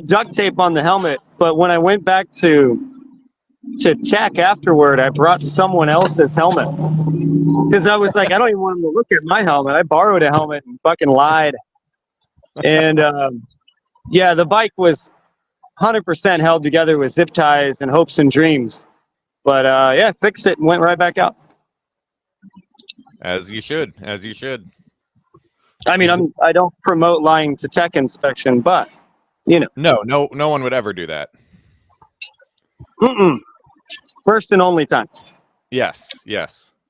duct tape on the helmet, but when I went back to check afterward, I brought someone else's helmet because I was like, I don't even want them to look at my helmet. I borrowed a helmet and fucking lied. And yeah, the bike was 100% held together with zip ties and hopes and dreams. But yeah, fixed it and went right back out. As you should. As you should. I mean, I don't promote lying to tech inspection, but you know. No one would ever do that. First and only time. Yes.